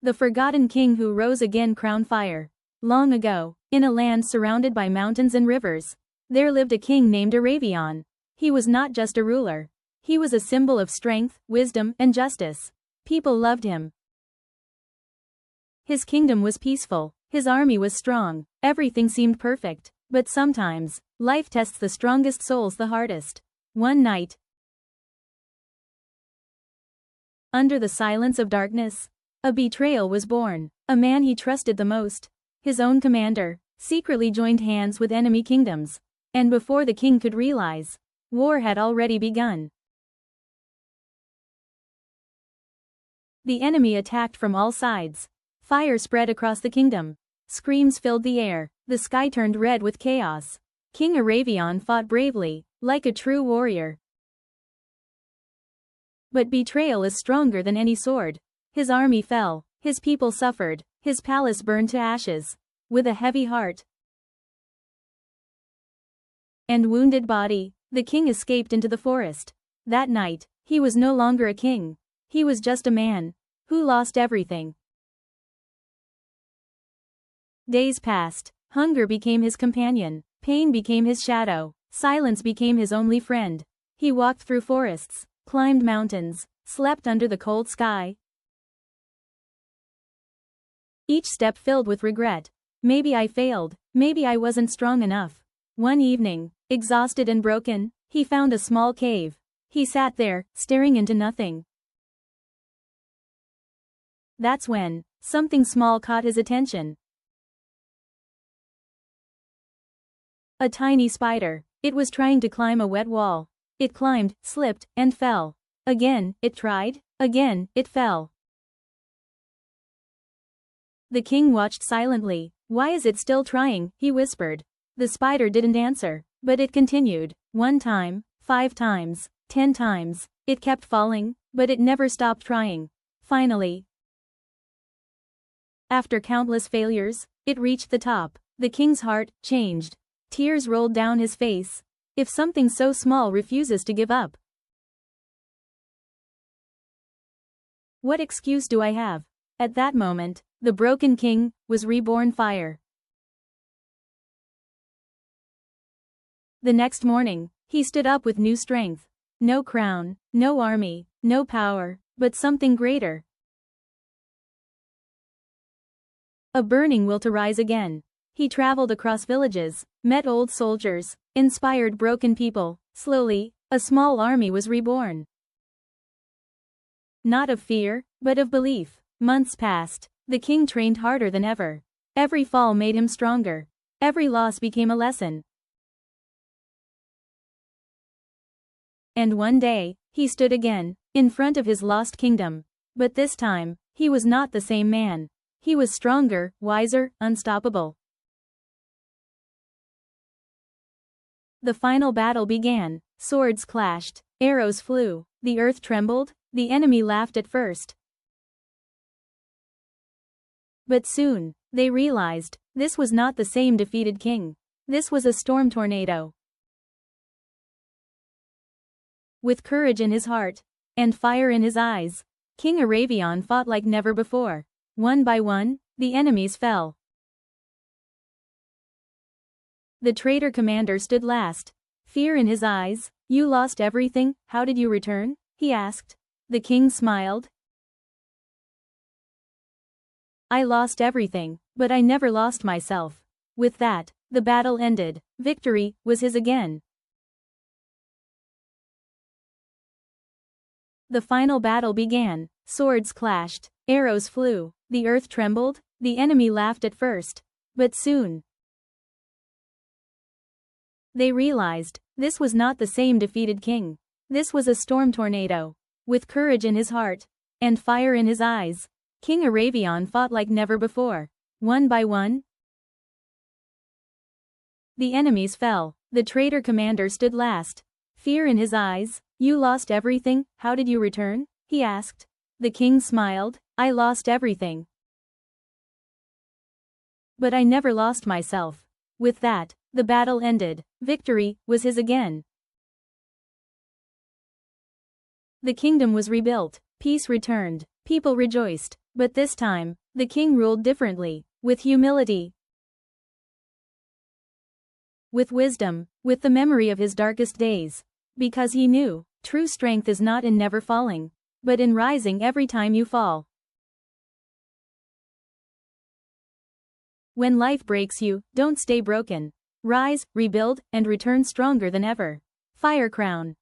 The forgotten king who rose again crowned fire. Long ago, in a land surrounded by mountains and rivers, there lived a king named Aravion. He was not just a ruler. He was a symbol of strength, wisdom, and justice. People loved him. His kingdom was peaceful, his army was strong, everything seemed perfect. But sometimes, life tests the strongest souls the hardest. One night, under the silence of darkness, a betrayal was born. A man he trusted the most, his own commander, secretly joined hands with enemy kingdoms. And before the king could realize, war had already begun. The enemy attacked from all sides. Fire spread across the kingdom. Screams filled the air. The sky turned red with chaos. King Aravion fought bravely, like a true warrior. But betrayal is stronger than any sword. His army fell, his people suffered, his palace burned to ashes. With a heavy heart and wounded body, the king escaped into the forest. That night, he was no longer a king. He was just a man who lost everything. Days passed. Hunger became his companion. Pain became his shadow. Silence became his only friend. He walked through forests, climbed mountains, slept under the cold sky. Each step filled with regret. Maybe I failed. Maybe I wasn't strong enough. One evening, exhausted and broken, he found a small cave. He sat there, staring into nothing. That's when something small caught his attention. A tiny spider. It was trying to climb a wet wall. It climbed, slipped, and fell. Again, it tried. Again, it fell. The king watched silently. "Why is it still trying?" he whispered. The spider didn't answer, but it continued. 1 time, 5 times, 10 times. It kept falling, but it never stopped trying. Finally, after countless failures, it reached the top. The king's heart changed. Tears rolled down his face. If something so small refuses to give up, what excuse do I have? At that moment, the broken king was reborn fire. The next morning, he stood up with new strength. No crown, no army, no power, but something greater. A burning will to rise again. He traveled across villages, met old soldiers, inspired broken people. Slowly, a small army was reborn. Not of fear, but of belief. Months passed. The king trained harder than ever. Every fall made him stronger. Every loss became a lesson. And one day, he stood again, in front of his lost kingdom. But this time, he was not the same man. He was stronger, wiser, unstoppable. The final battle began. Swords clashed, arrows flew, the earth trembled, the enemy laughed at first. But soon, they realized, this was not the same defeated king. This was a storm tornado. With courage in his heart, and fire in his eyes, King Aravion fought like never before. One by one, the enemies fell. The traitor commander stood last. Fear in his eyes. "You lost everything, how did you return?" he asked. The king smiled. "I lost everything, but I never lost myself." With that, the battle ended. Victory was his again. The final battle began. Swords clashed, arrows flew, the earth trembled, the enemy laughed at first. But soon, they realized, this was not the same defeated king. This was a storm tornado. With courage in his heart, and fire in his eyes, King Aravion fought like never before. One by one, the enemies fell. The traitor commander stood last. Fear in his eyes. "You lost everything, how did you return?" he asked. The king smiled. "I lost everything, but I never lost myself." With that, the battle ended. Victory was his again. The kingdom was rebuilt. Peace returned. People rejoiced. But this time, the king ruled differently, with humility, with wisdom, with the memory of his darkest days. Because he knew, true strength is not in never falling, but in rising every time you fall. When life breaks you, don't stay broken. Rise, rebuild, and return stronger than ever. Fire Crown.